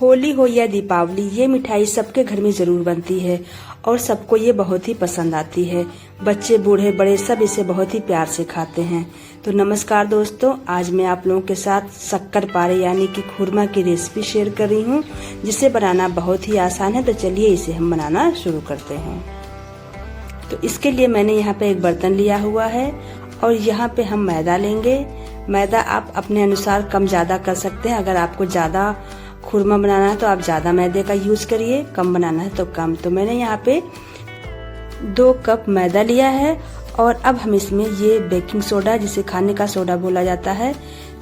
होली हो या दीपावली, ये मिठाई सबके घर में जरूर बनती है और सबको ये बहुत ही पसंद आती है। बच्चे बूढ़े बड़े सब इसे बहुत ही प्यार से खाते हैं। तो नमस्कार दोस्तों, आज मैं आप लोगों के साथ शक्कर पारे यानी कि खुरमा की रेसिपी शेयर कर रही हूँ, जिसे बनाना बहुत ही आसान है। तो चलिए इसे हम बनाना शुरू करते हैं। तो इसके लिए मैंने यहाँ पे एक बर्तन लिया हुआ है और यहाँ पे हम मैदा लेंगे। मैदा आप अपने अनुसार कम ज्यादा कर सकते हैं। अगर आपको ज्यादा खुरमा बनाना है तो आप ज्यादा मैदे का यूज करिए, कम बनाना है तो कम। तो मैंने यहाँ पे 2 कप मैदा लिया है और अब हम इसमें ये बेकिंग सोडा, जिसे खाने का सोडा बोला जाता है,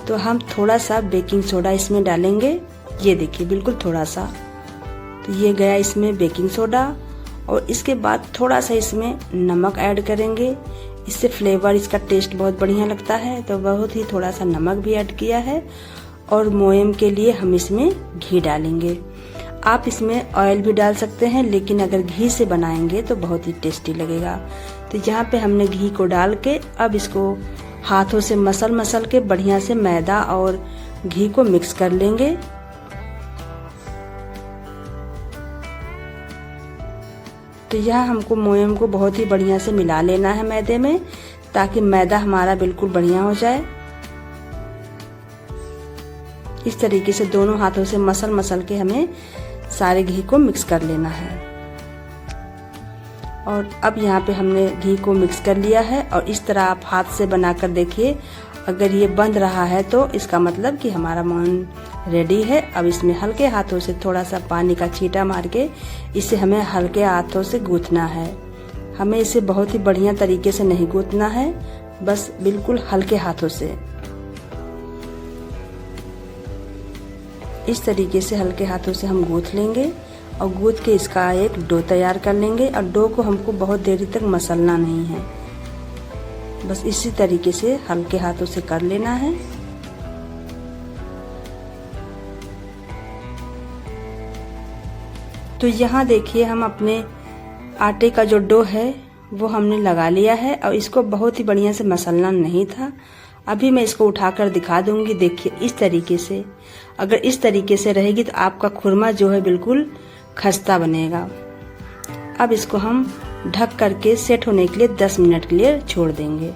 तो हम थोड़ा सा बेकिंग सोडा इसमें डालेंगे। ये देखिए बिल्कुल थोड़ा सा, तो ये गया इसमें बेकिंग सोडा। और इसके बाद थोड़ा सा इसमें नमक ऐड करेंगे, इससे फ्लेवर, इसका टेस्ट बहुत बढ़िया लगता है। तो बहुत ही थोड़ा सा नमक भी ऐड किया है। और मोयम के लिए हम इसमें घी डालेंगे। आप इसमें ऑयल भी डाल सकते हैं, लेकिन अगर घी से बनाएंगे तो बहुत ही टेस्टी लगेगा। तो यहाँ पे हमने घी को डाल के अब इसको हाथों से मसल के बढ़िया से मैदा और घी को मिक्स कर लेंगे। तो यहाँ हमको मोयम को बहुत ही बढ़िया से मिला लेना है मैदे में, ताकि मैदा हमारा बिल्कुल बढ़िया हो जाए। इस तरीके से दोनों हाथों से मसल के हमें सारे घी को मिक्स कर लेना है। और अब यहाँ पे हमने घी को मिक्स कर लिया है और इस तरह आप हाथ से बनाकर देखिए। अगर ये बंध रहा है तो इसका मतलब कि हमारा मोहन रेडी है। अब इसमें हल्के हाथों से थोड़ा सा पानी का छींटा मार के इसे हमें हल्के हाथों से गूंथना है। हमें इसे बहुत ही बढ़िया तरीके से नहीं गूंथना है, बस बिल्कुल हल्के हाथों से। इस तरीके से हल्के हाथों से हम गूंथ लेंगे और गूंथ के इसका एक डो तैयार कर लेंगे। और डो को हमको बहुत देर तक मसलना नहीं है, बस इसी तरीके से हल्के हाथों से कर लेना है। तो यहाँ देखिए हम अपने आटे का जो डो है वो हमने लगा लिया है और इसको बहुत ही बढ़िया से मसलना नहीं था। अभी मैं इसको उठाकर दिखा दूंगी। देखिए इस तरीके से, अगर इस तरीके से रहेगी तो आपका खुरमा जो है बिल्कुल खस्ता बनेगा। अब इसको हम ढक करके सेट होने के लिए 10 मिनट के लिए छोड़ देंगे।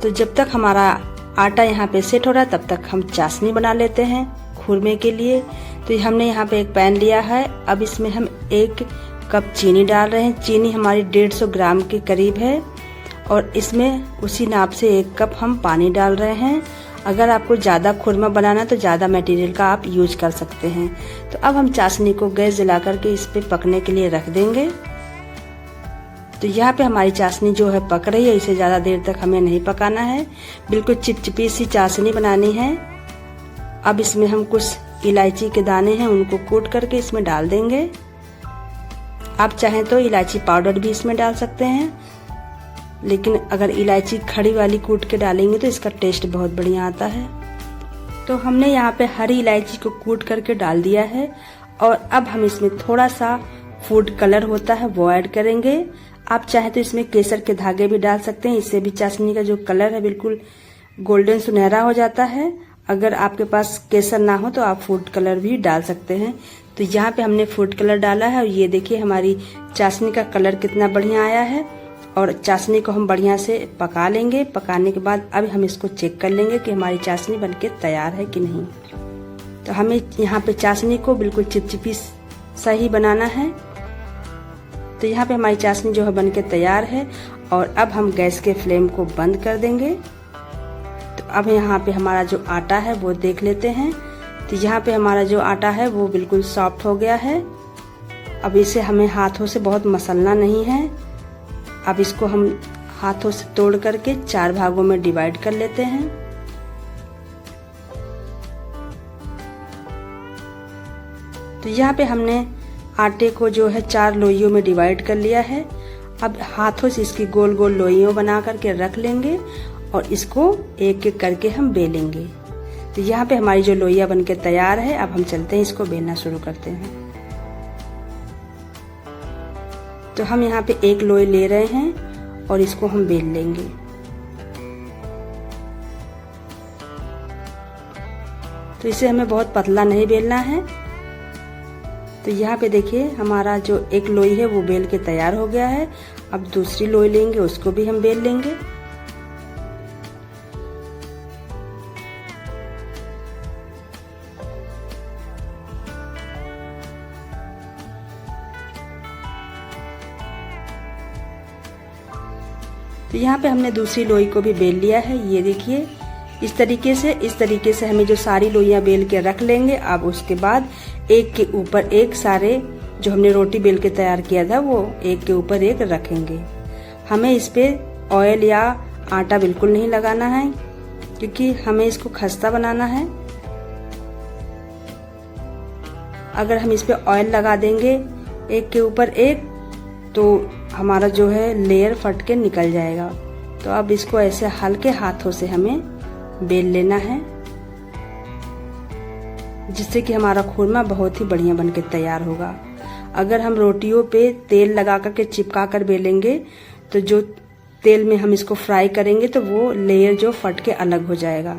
तो जब तक हमारा आटा यहाँ पे सेट हो रहा है तब तक हम चाशनी बना लेते हैं खुरमे के लिए। तो हमने यहाँ पे एक पैन लिया है। अब इसमें हम 1 कप चीनी डाल रहे हैं। चीनी हमारी 150 ग्राम के करीब है और इसमें उसी नाप से 1 कप हम पानी डाल रहे हैं। अगर आपको ज़्यादा खुरमा बनाना है तो ज़्यादा मटेरियल का आप यूज कर सकते हैं। तो अब हम चाशनी को गैस जला करके इस पे पकने के लिए रख देंगे। तो यहाँ पे हमारी चाशनी जो है पक रही है। इसे ज़्यादा देर तक हमें नहीं पकाना है, बिल्कुल चिपचिपी सी चाशनी बनानी है। अब इसमें हम कुछ इलायची के दाने हैं, उनको कूट करके इसमें डाल देंगे। आप चाहें तो इलायची पाउडर भी इसमें डाल सकते हैं, लेकिन अगर इलायची खड़ी वाली कूट के डालेंगे तो इसका टेस्ट बहुत बढ़िया आता है। तो हमने यहाँ पे हरी इलायची को कूट करके डाल दिया है और अब हम इसमें थोड़ा सा फूड कलर होता है वो ऐड करेंगे। आप चाहे तो इसमें केसर के धागे भी डाल सकते हैं, इससे भी चाशनी का जो कलर है बिल्कुल गोल्डन सुनहरा हो जाता है। अगर आपके पास केसर ना हो तो आप फूड कलर भी डाल सकते हैं। तो यहाँ पे हमने फूड कलर डाला है और ये देखिए हमारी चाशनी का कलर कितना बढ़िया आया है। और चाशनी को हम बढ़िया से पका लेंगे। पकाने के बाद अब हम इसको चेक कर लेंगे कि हमारी चाशनी बनके तैयार है कि नहीं। तो हमें यहाँ पे चाशनी को बिल्कुल चिपचिपी सही बनाना है। तो यहाँ पे हमारी चाशनी जो है बनके तैयार है और अब हम गैस के फ्लेम को बंद कर देंगे। तो अब यहाँ पे हमारा जो आटा है वो देख लेते हैं। तो यहाँ पे हमारा जो आटा है वो बिल्कुल सॉफ्ट हो गया है। अब इसे हमें हाथों से बहुत मसलना नहीं है। अब इसको हम हाथों से तोड़ करके 4 भागों में डिवाइड कर लेते हैं। तो यहाँ पे हमने आटे को जो है 4 लोइयों में डिवाइड कर लिया है। अब हाथों से इसकी गोल गोल लोइयों बना करके रख लेंगे और इसको एक एक करके हम बेलेंगे। तो यहाँ पे हमारी जो लोइयां बनके तैयार है। अब हम चलते हैं, इसको बेलना शुरू करते हैं। तो हम यहाँ पे 1 लोई ले रहे हैं और इसको हम बेल लेंगे। तो इसे हमें बहुत पतला नहीं बेलना है। तो यहाँ पे देखिए हमारा जो एक लोई है वो बेल के तैयार हो गया है। अब दूसरी लोई लेंगे, उसको भी हम बेल लेंगे। तो यहाँ पे हमने दूसरी लोई को भी बेल लिया है। ये देखिए इस तरीके से हमें जो सारी लोइयां बेल के रख लेंगे। अब उसके बाद एक के ऊपर एक सारे जो हमने रोटी बेल के तैयार किया था वो एक के ऊपर एक रखेंगे। हमें इस पे ऑयल या आटा बिल्कुल नहीं लगाना है, क्योंकि हमें इसको खस्ता बनाना है। अगर हम इस पे ऑयल लगा देंगे एक के ऊपर एक, तो हमारा जो है लेयर फट के निकल जाएगा। तो अब इसको ऐसे हल्के हाथों से हमें बेल लेना है, जिससे कि हमारा खुरमा बहुत ही बढ़िया बनके तैयार होगा। अगर हम रोटियों पे तेल लगा करके चिपका कर बेलेंगे तो जो तेल में हम इसको फ्राई करेंगे तो वो लेयर जो फट के अलग हो जाएगा।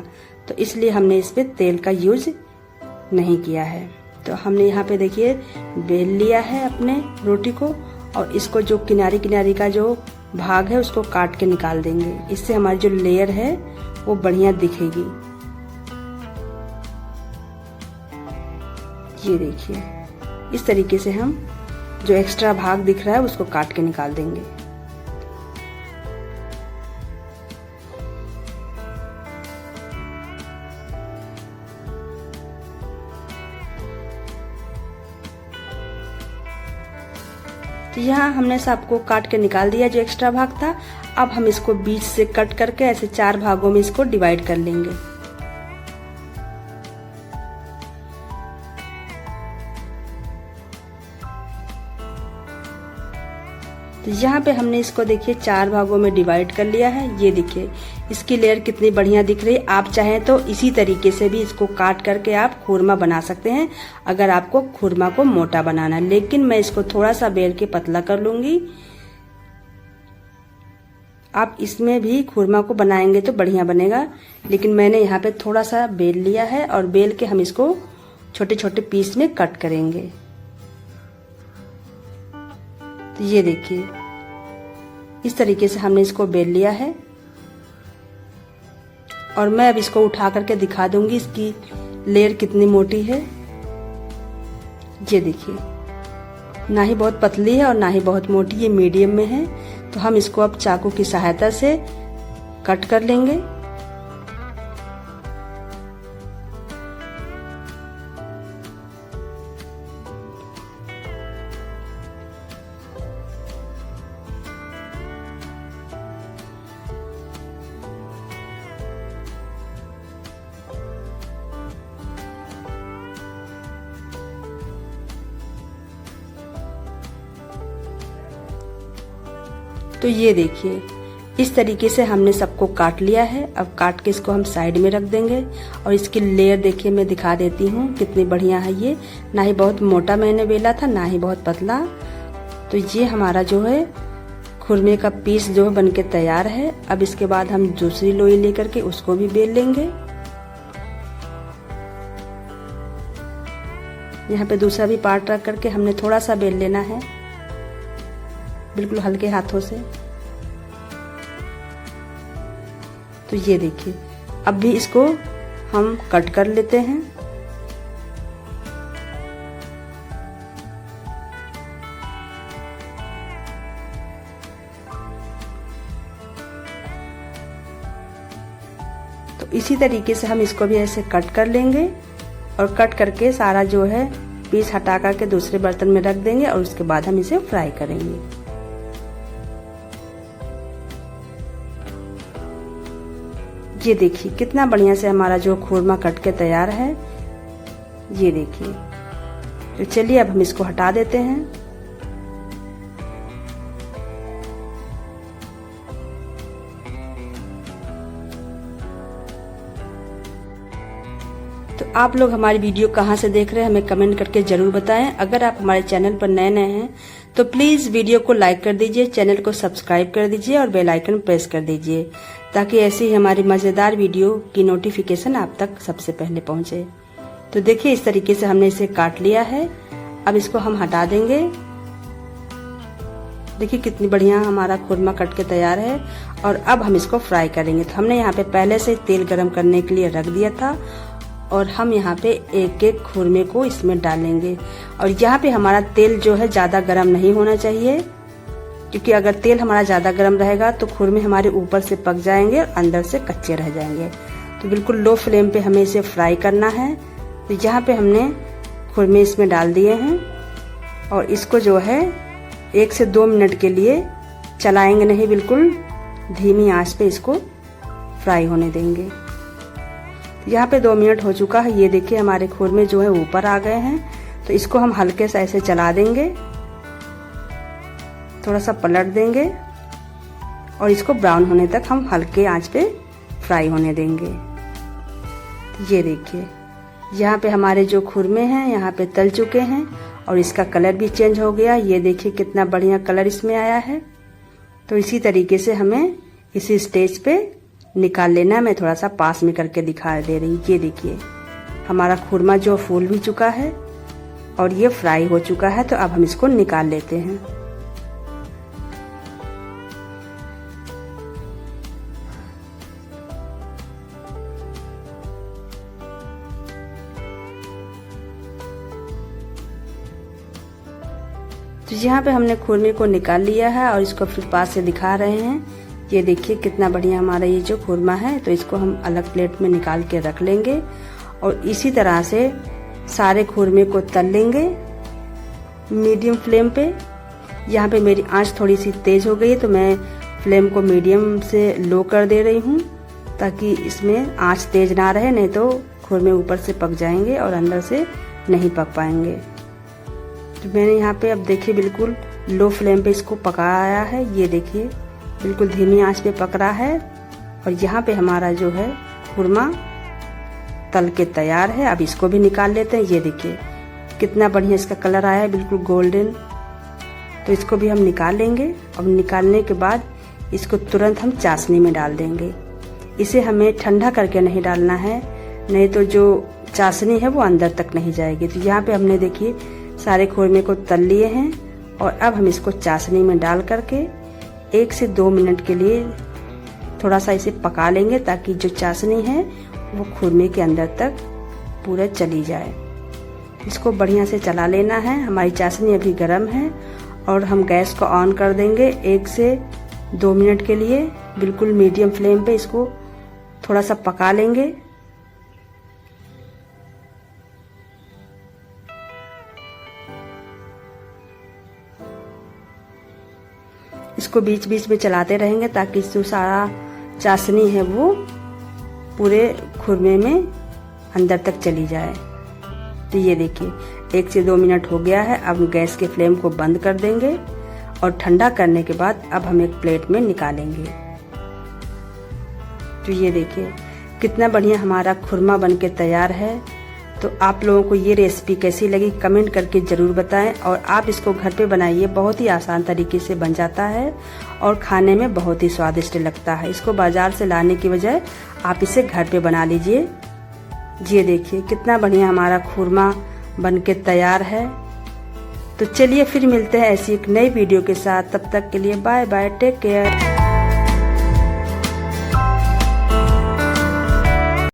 तो इसलिए हमने इस पे तेल का यूज नहीं किया है। तो हमने यहाँ पे देखिए बेल लिया है अपने रोटी को, और इसको जो किनारी किनारी का जो भाग है उसको काट के निकाल देंगे। इससे हमारी जो लेयर है वो बढ़िया दिखेगी। ये देखिए इस तरीके से हम जो एक्स्ट्रा भाग दिख रहा है उसको काट के निकाल देंगे। तो यहाँ हमने सबको काट के निकाल दिया जो एक्स्ट्रा भाग था। अब हम इसको बीच से कट करके ऐसे 4 भागों में इसको डिवाइड कर लेंगे। तो यहाँ पे हमने इसको देखिए 4 भागों में डिवाइड कर लिया है। ये देखिए इसकी लेयर कितनी बढ़िया दिख रही है। आप चाहें तो इसी तरीके से भी इसको काट करके आप खुरमा बना सकते हैं, अगर आपको खुरमा को मोटा बनाना है। लेकिन मैं इसको थोड़ा सा बेल के पतला कर लूंगी। आप इसमें भी खुरमा को बनाएंगे तो बढ़िया बनेगा, लेकिन मैंने यहाँ पे थोड़ा सा बेल लिया है और बेल के हम इसको छोटे छोटे पीस में कट करेंगे। तो ये देखिए इस तरीके से हमने इसको बेल लिया है, और मैं अब इसको उठा करके दिखा दूंगी इसकी लेयर कितनी मोटी है। ये देखिए ना ही बहुत पतली है और ना ही बहुत मोटी, ये मीडियम में है। तो हम इसको अब चाकू की सहायता से कट कर लेंगे। तो ये देखिए इस तरीके से हमने सबको काट लिया है। अब काट के इसको हम साइड में रख देंगे, और इसकी लेयर देखिए मैं दिखा देती हूँ कितनी बढ़िया है। ये ना ही बहुत मोटा मैंने बेला था, ना ही बहुत पतला। तो ये हमारा जो है खुरमे का पीस जो है बनके तैयार है। अब इसके बाद हम दूसरी लोई लेकर के उसको भी बेल लेंगे। यहाँ पे दूसरा भी पार्ट रख करके हमने थोड़ा सा बेल लेना है, बिल्कुल हल्के हाथों से। तो ये देखिए अब भी इसको हम कट कर लेते हैं। तो इसी तरीके से हम इसको भी ऐसे कट कर लेंगे, और कट करके सारा जो है पीस हटा करके दूसरे बर्तन में रख देंगे, और उसके बाद हम इसे फ्राई करेंगे। ये देखिए कितना बढ़िया से हमारा जो खुरमा कट के तैयार है। ये देखिए, तो चलिए अब हम इसको हटा देते हैं। तो आप लोग हमारी वीडियो कहाँ से देख रहे हैं हमें कमेंट करके जरूर बताएं। अगर आप हमारे चैनल पर नए हैं तो प्लीज वीडियो को लाइक कर दीजिए, चैनल को सब्सक्राइब कर दीजिए और बेल आइकन प्रेस कर दीजिए, ताकि ऐसी ही हमारी मजेदार वीडियो की नोटिफिकेशन आप तक सबसे पहले पहुंचे। तो देखिए इस तरीके से हमने इसे काट लिया है। अब इसको हम हटा देंगे। देखिए कितनी बढ़िया हमारा खुरमा कट के तैयार है। और अब हम इसको फ्राई करेंगे। तो हमने यहाँ पे पहले से तेल गरम करने के लिए रख दिया था और हम यहाँ पे एक एक खुरमे को इसमें डालेंगे। और यहाँ पे हमारा तेल जो है ज़्यादा गरम नहीं होना चाहिए, क्योंकि अगर तेल हमारा ज़्यादा गरम रहेगा तो खुरमे हमारे ऊपर से पक जाएंगे और अंदर से कच्चे रह जाएंगे। तो बिल्कुल लो फ्लेम पे हमें इसे फ्राई करना है। तो यहाँ पे हमने खुरमे इसमें डाल दिए हैं और इसको जो है 1 से 2 मिनट के लिए चलाएंगे नहीं, बिल्कुल धीमी आंच पे इसको फ्राई होने देंगे। यहाँ पे 2 मिनट हो चुका है। ये देखिए हमारे खुरमे जो है ऊपर आ गए हैं। तो इसको हम हल्के से ऐसे चला देंगे, थोड़ा सा पलट देंगे और इसको ब्राउन होने तक हम हल्के आंच पे फ्राई होने देंगे। ये देखिए यहाँ पे हमारे जो खुरमे हैं यहाँ पे तल चुके हैं और इसका कलर भी चेंज हो गया। ये देखिए कितना बढ़िया कलर इसमें आया है। तो इसी तरीके से हमें इसी स्टेज पे निकाल लेना। मैं थोड़ा सा पास में करके दिखा दे रही हूँ। ये देखिए हमारा खुरमा जो फूल भी चुका है और ये फ्राई हो चुका है। तो अब हम इसको निकाल लेते हैं। तो यहाँ पे हमने खुरमे को निकाल लिया है और इसको फिर पास से दिखा रहे हैं। ये देखिए कितना बढ़िया हमारा ये जो खुरमा है। तो इसको हम अलग प्लेट में निकाल के रख लेंगे और इसी तरह से सारे खुरमे को तल लेंगे मीडियम फ्लेम पे। यहाँ पे मेरी आंच थोड़ी सी तेज हो गई है तो मैं फ्लेम को मीडियम से लो कर दे रही हूँ, ताकि इसमें आंच तेज ना रहे, नहीं तो खुरमे ऊपर से पक जाएंगे और अंदर से नहीं पक पाएंगे। तो मैंने यहाँ पे अब देखिए बिल्कुल लो फ्लेम पे इसको पकाया है। ये देखिए बिल्कुल धीमी आंच पे पक रहा है और यहाँ पे हमारा जो है खुरमा तल के तैयार है। अब इसको भी निकाल लेते हैं। ये देखिए कितना बढ़िया इसका कलर आया है, बिल्कुल गोल्डन। तो इसको भी हम निकाल लेंगे। अब निकालने के बाद इसको तुरंत हम चाशनी में डाल देंगे। इसे हमें ठंडा करके नहीं डालना है, नहीं तो जो चाशनी है वो अंदर तक नहीं जाएगी। तो यहाँ पे हमने देखिए सारे खुरमे को तल लिए हैं और अब हम इसको चाशनी में डाल करके 1 से 2 मिनट के लिए थोड़ा सा इसे पका लेंगे, ताकि जो चाशनी है वो खुरमे के अंदर तक पूरा चली जाए। इसको बढ़िया से चला लेना है। हमारी चाशनी अभी गर्म है और हम गैस को ऑन कर देंगे 1 से 2 मिनट के लिए। बिल्कुल मीडियम फ्लेम पे इसको थोड़ा सा पका लेंगे। इसको बीच बीच में चलाते रहेंगे ताकि जो सारा चाशनी है वो पूरे खुरमे में अंदर तक चली जाए। तो ये देखिए 1 से 2 मिनट हो गया है। अब गैस के फ्लेम को बंद कर देंगे और ठंडा करने के बाद अब हम एक प्लेट में निकालेंगे। तो ये देखिए कितना बढ़िया हमारा खुरमा बनके तैयार है। तो आप लोगों को ये रेसिपी कैसी लगी कमेंट करके ज़रूर बताएं और आप इसको घर पे बनाइए। बहुत ही आसान तरीके से बन जाता है और खाने में बहुत ही स्वादिष्ट लगता है। इसको बाज़ार से लाने की बजाय आप इसे घर पे बना लीजिए। ये देखिए कितना बढ़िया हमारा खुरमा बनके तैयार है। तो चलिए फिर मिलते हैं ऐसी एक नई वीडियो के साथ। तब तक के लिए बाय बाय, टेक केयर।